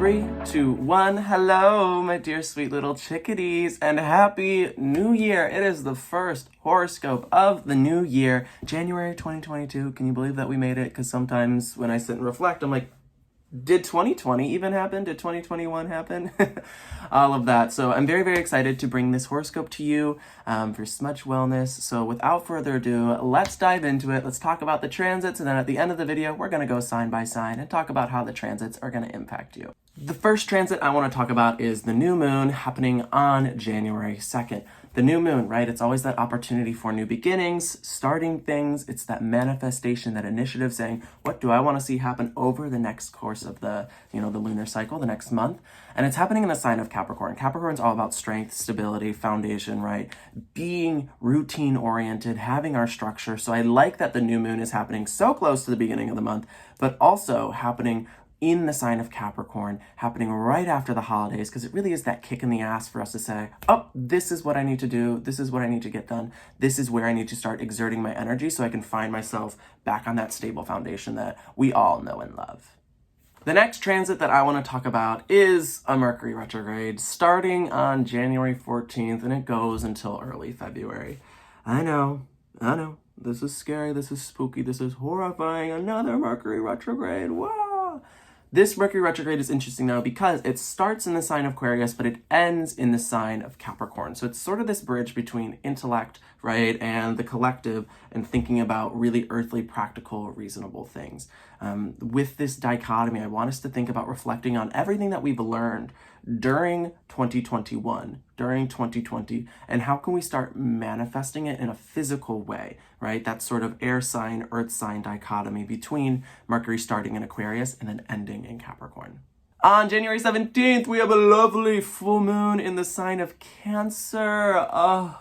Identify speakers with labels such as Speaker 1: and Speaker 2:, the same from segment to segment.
Speaker 1: 3, 2, 1. Hello, my dear sweet little chickadees, and happy new year. It is the first horoscope of the new year, January 2022. Can you believe that we made it? Because sometimes when I sit and reflect, I'm like, did 2020 even happen? Did 2021 happen? All of that. So I'm very, very excited to bring this horoscope to you for Smudge Wellness. So without further ado, let's dive into it. Let's talk about the transits. And then at the end of the video, we're going to go sign by sign and talk about how the transits are going to impact you. The first transit I want to talk about is the new moon happening on January 2nd. The new moon, right? It's always that opportunity for new beginnings, starting things. It's that manifestation, that initiative saying, what do I want to see happen over the next course of the lunar cycle, the next month? And it's happening in the sign of Capricorn. Capricorn's all about strength, stability, foundation, right? Being routine oriented, having our structure. So I like that the new moon is happening so close to the beginning of the month, but also happening in the sign of Capricorn, happening right after the holidays, because it really is that kick in the ass for us to say, oh, this is what I need to do. This is what I need to get done. This is where I need to start exerting my energy so I can find myself back on that stable foundation that we all know and love. The next transit that I want to talk about is a Mercury retrograde starting on January 14th, and it goes until early February. I know. This is scary. This is spooky. This is horrifying. Another Mercury retrograde. Whoa! This Mercury retrograde is interesting now because it starts in the sign of Aquarius, but it ends in the sign of Capricorn. So it's sort of this bridge between intellect, right, and the collective, and thinking about really earthly, practical, reasonable things. With this dichotomy, I want us to think about reflecting on everything that we've learned during 2021, during 2020, and how can we start manifesting it in a physical way, right? That sort of air sign, earth sign dichotomy between Mercury starting in Aquarius and then ending in Capricorn. On January 17th, we have a lovely full moon in the sign of Cancer. Oh,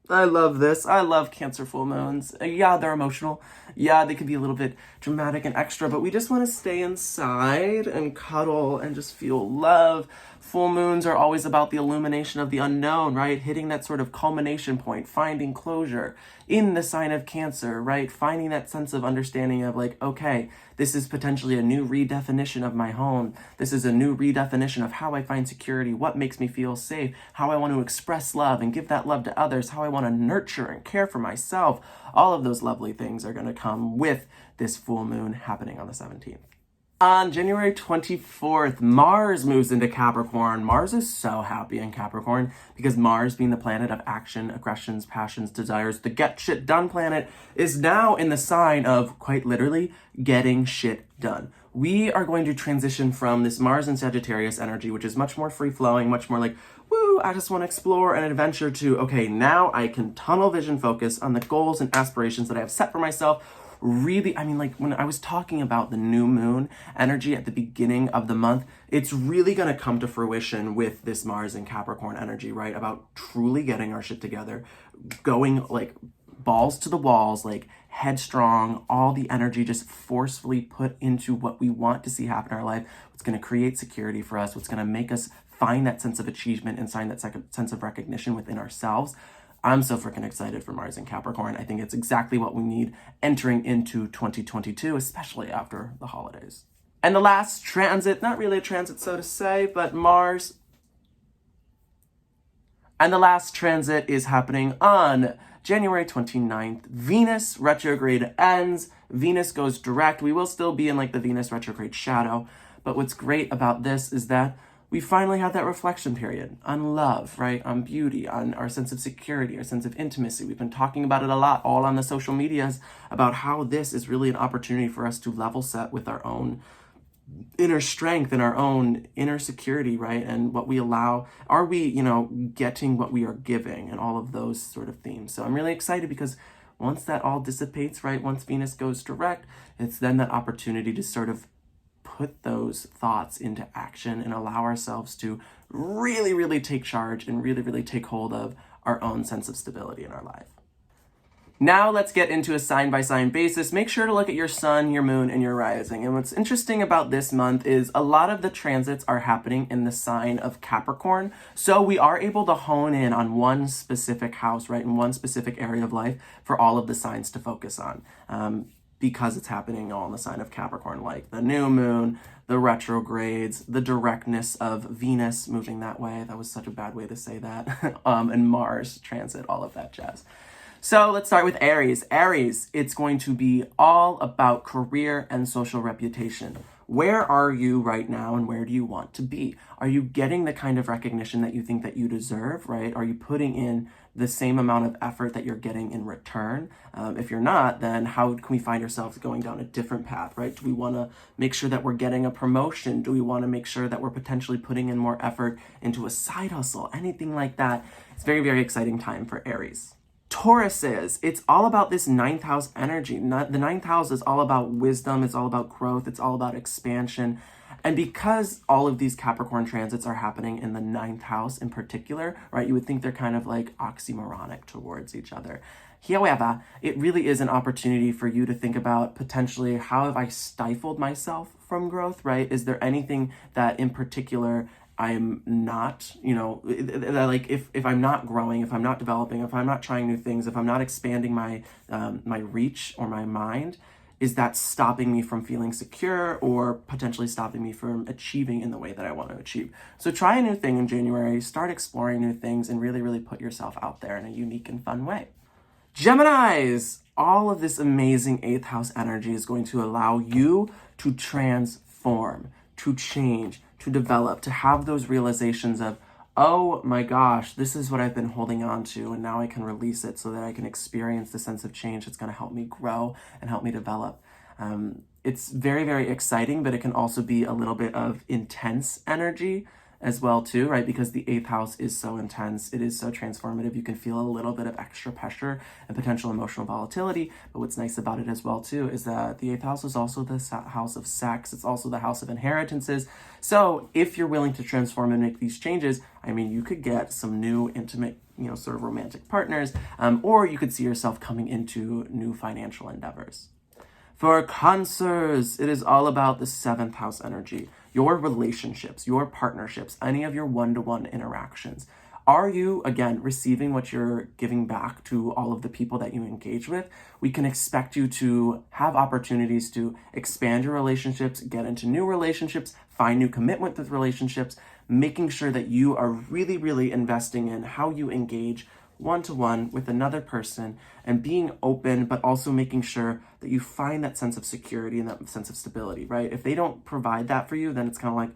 Speaker 1: I love this. I love Cancer full moons. Yeah, they're emotional. Yeah, they can be a little bit dramatic and extra, but we just want to stay inside and cuddle and just feel love. Full moons are always about the illumination of the unknown, right? Hitting that sort of culmination point, finding closure in the sign of Cancer, right? Finding that sense of understanding of like, okay, this is potentially a new redefinition of my home. This is a new redefinition of how I find security, what makes me feel safe, how I want to express love and give that love to others, how I want to nurture and care for myself. All of those lovely things are going to come with this full moon happening on the 17th. On January 24th, Mars moves into Capricorn. Mars is so happy in Capricorn because Mars, being the planet of action, aggressions, passions, desires, the get shit done planet, is now in the sign of, quite literally, getting shit done. We are going to transition from this Mars and Sagittarius energy, which is much more free-flowing, much more like, woo, I just want to explore and adventure, to, okay, now I can tunnel vision focus on the goals and aspirations that I have set for myself. Really, I mean, like when I was talking about the new moon energy at the beginning of the month, it's really going to come to fruition with this Mars and Capricorn energy, right? About truly getting our shit together, going like balls to the walls, like headstrong, all the energy just forcefully put into what we want to see happen in our life. What's going to create security for us, what's going to make us find that sense of achievement and find that sense of recognition within ourselves. I'm so freaking excited for Mars and Capricorn. I think it's exactly what we need entering into 2022, especially after the holidays. And the last transit, not really a transit so to say, but Mars. And the last transit is happening on January 29th. Venus retrograde ends. Venus goes direct. We will still be in like the Venus retrograde shadow. But what's great about this is that we finally have that reflection period on love, right? On beauty, on our sense of security, our sense of intimacy. We've been talking about it a lot, all on the social medias, about how this is really an opportunity for us to level set with our own inner strength and our own inner security, right? And what we allow, are we, getting what we are giving, and all of those sort of themes. So I'm really excited because once that all dissipates, right? Once Venus goes direct, it's then that opportunity to sort of put those thoughts into action and allow ourselves to really, really take charge and really, really take hold of our own sense of stability in our life. Now let's get into a sign-by-sign basis. Make sure to look at your sun, your moon, and your rising. And what's interesting about this month is a lot of the transits are happening in the sign of Capricorn. So we are able to hone in on one specific house, right, in one specific area of life for all of the signs to focus on. because it's happening all in the sign of Capricorn, like the new moon, the retrogrades, the directness of Venus moving that way. That was such a bad way to say that. And Mars transit, all of that jazz. So let's start with Aries. Aries, it's going to be all about career and social reputation. Where are you right now and where do you want to be? Are you getting the kind of recognition that you think that you deserve, right? Are you putting in the same amount of effort that you're getting in return? If you're not, then how can we find ourselves going down a different path, right? Do we want to make sure that we're getting a promotion? Do we want to make sure that we're potentially putting in more effort into a side hustle? Anything like that. It's a very, very exciting time for Aries. Tauruses, it's all about this ninth house energy. The ninth house is all about wisdom, it's all about growth, it's all about expansion. And because all of these Capricorn transits are happening in the ninth house in particular, right, you would think they're kind of like oxymoronic towards each other. However, it really is an opportunity for you to think about potentially, how have I stifled myself from growth, right? Is there anything that in particular I'm not, like if I'm not growing, if I'm not developing, if I'm not trying new things, if I'm not expanding my my reach or my mind, is that stopping me from feeling secure or potentially stopping me from achieving in the way that I want to achieve? So try a new thing in January, start exploring new things, and really, really put yourself out there in a unique and fun way. Geminis, all of this amazing 8th house energy is going to allow you to transform, to change, to develop, to have those realizations of, oh my gosh, this is what I've been holding on to, and now I can release it so that I can experience the sense of change that's going to help me grow and help me develop. It's very, very exciting, but it can also be a little bit of intense energy as well too, right? Because the 8th house is so intense, it is so transformative. You can feel a little bit of extra pressure and potential emotional volatility. But what's nice about it as well too is that the 8th house is also the house of sex. It's also the house of inheritances. So if you're willing to transform and make these changes, I mean, you could get some new intimate, sort of romantic partners, or you could see yourself coming into new financial endeavors. For Cancers, it is all about the 7th house energy, your relationships, your partnerships, any of your one-to-one interactions. Are you, again, receiving what you're giving back to all of the people that you engage with? We can expect you to have opportunities to expand your relationships, get into new relationships, find new commitment with relationships, making sure that you are really, really investing in how you engage one-to-one with another person and being open, but also making sure that you find that sense of security and that sense of stability, right? If they don't provide that for you, then it's kind of like,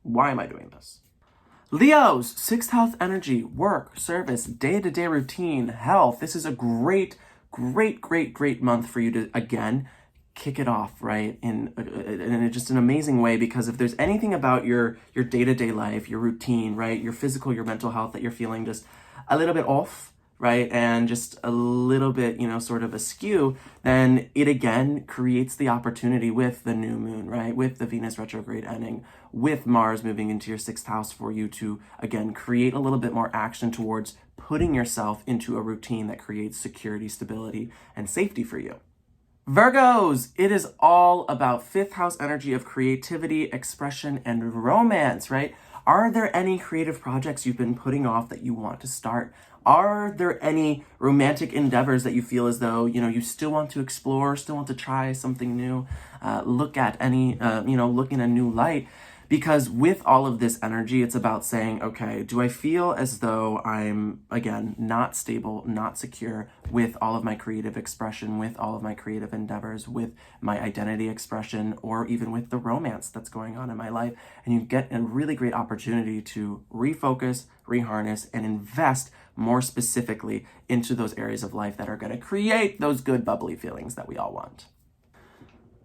Speaker 1: why am I doing this? Leos, 6th house energy, work, service, day-to-day routine, health. This is a great, great, great, great month for you to, again, kick it off, right? In just an amazing way, because if there's anything about your day-to-day life, your routine, right? Your physical, your mental health that you're feeling just a little bit off, right? And just a little bit, sort of askew, then it again creates the opportunity with the new moon, right? With the Venus retrograde ending, with Mars moving into your 6th house for you to, again, create a little bit more action towards putting yourself into a routine that creates security, stability, and safety for you. Virgos, it is all about 5th house energy of creativity, expression, and romance, right? Are there any creative projects you've been putting off that you want to start? Are there any romantic endeavors that you feel as though, you still want to explore, still want to try something new, look at any, look in a new light? Because with all of this energy, it's about saying, okay, do I feel as though I'm, again, not stable, not secure with all of my creative expression, with all of my creative endeavors, with my identity expression, or even with the romance that's going on in my life? And you get a really great opportunity to refocus, reharness, and invest more specifically into those areas of life that are going to create those good, bubbly feelings that we all want.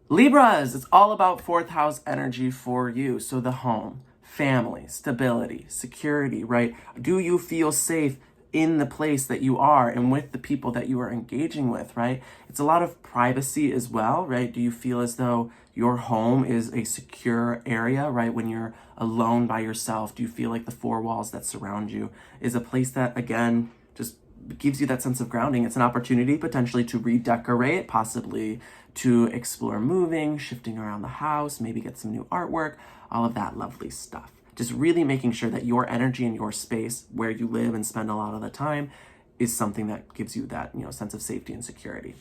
Speaker 1: Libras, it's all about 4th house energy for you. So the home, family, stability, security, right? Do you feel safe in the place that you are and with the people that you are engaging with, right? It's a lot of privacy as well, right? Do you feel as though your home is a secure area, right? When you're alone by yourself, do you feel like the 4 walls that surround you is a place that, again, just gives you that sense of grounding? It's an opportunity potentially to redecorate, possibly to explore moving, shifting around the house, maybe get some new artwork, all of that lovely stuff. Just really making sure that your energy and your space where you live and spend a lot of the time is something that gives you that, sense of safety and security.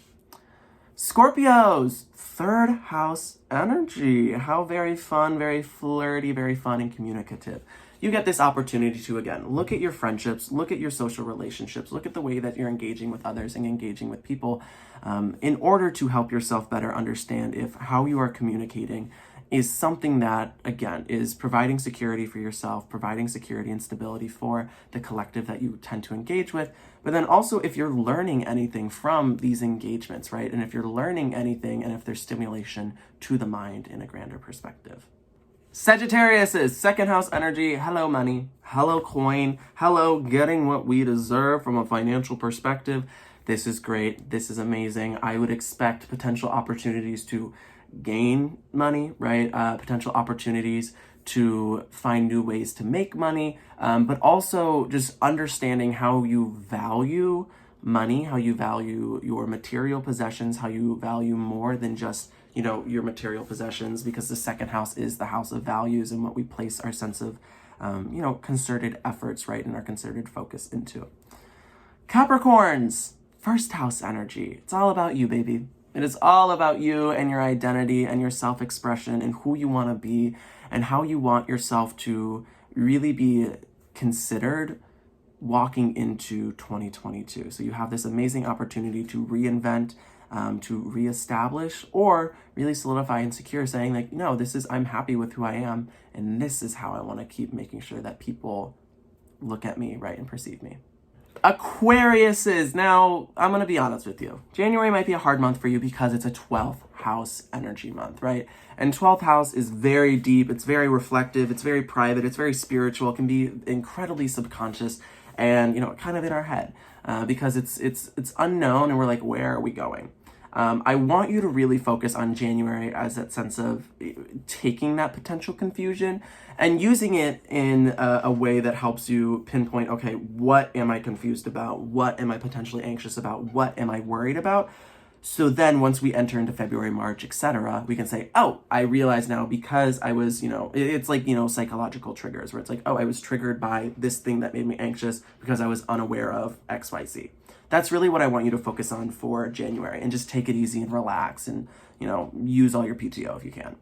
Speaker 1: Scorpios, third house energy. How very fun, very flirty, very fun and communicative. You get this opportunity to, again, look at your friendships, look at your social relationships, look at the way that you're engaging with others and engaging with people in order to help yourself better understand if how you are communicating is something that, again, is providing security for yourself, providing security and stability for the collective that you tend to engage with, but then also if you're learning anything from these engagements, right? And if you're learning anything and if there's stimulation to the mind in a grander perspective. Sagittarius is second house energy. Hello, money. Hello, coin. Hello, getting what we deserve from a financial perspective. This is great. This is amazing. I would expect potential opportunities to gain money, right? Potential opportunities to find new ways to make money, but also just understanding how you value money, how you value your material possessions, how you value more than just, your material possessions, because the second house is the house of values and what we place our sense of, concerted efforts, right? And our concerted focus into. Capricorns, first house energy. It's all about you, baby. It is all about you and your identity and your self-expression and who you want to be and how you want yourself to really be considered walking into 2022. So you have this amazing opportunity to reinvent, to reestablish, or really solidify and secure, saying like, no, I'm happy with who I am, and this is how I want to keep making sure that people look at me, right, and perceive me. Aquariuses. Now, I'm going to be honest with you. January might be a hard month for you because it's a 12th house energy month, right? And 12th house is very deep. It's very reflective. It's very private. It's very spiritual. It can be incredibly subconscious and, kind of in our head because it's unknown and we're like, where are we going? I want you to really focus on January as that sense of taking that potential confusion and using it in a way that helps you pinpoint, okay, what am I confused about? What am I potentially anxious about? What am I worried about? So then once we enter into February, March, etc., we can say, oh, I realize now because I was, it's like, psychological triggers where it's like, oh, I was triggered by this thing that made me anxious because I was unaware of X, Y, Z. That's really what I want you to focus on for January, and just take it easy and relax and, use all your PTO if you can.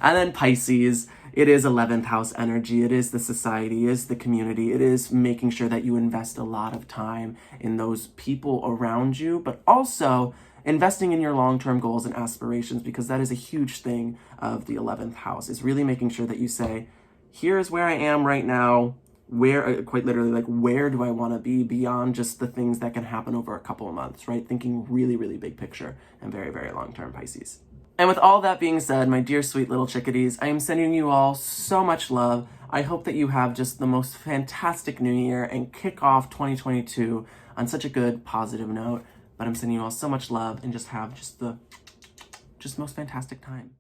Speaker 1: And then Pisces, it is 11th house energy. It is the society, it is the community. It is making sure that you invest a lot of time in those people around you, but also investing in your long-term goals and aspirations, because that is a huge thing of the 11th house, is really making sure that you say, here's where I am right now. Where, quite literally, like, where do I want to be beyond just the things that can happen over a couple of months, right? Thinking really, really big picture and very, very long-term, Pisces. And with all that being said, my dear sweet little chickadees, I am sending you all so much love. I hope that you have just the most fantastic new year and kick off 2022 on such a good, positive note. But I'm sending you all so much love and just have just the most fantastic time.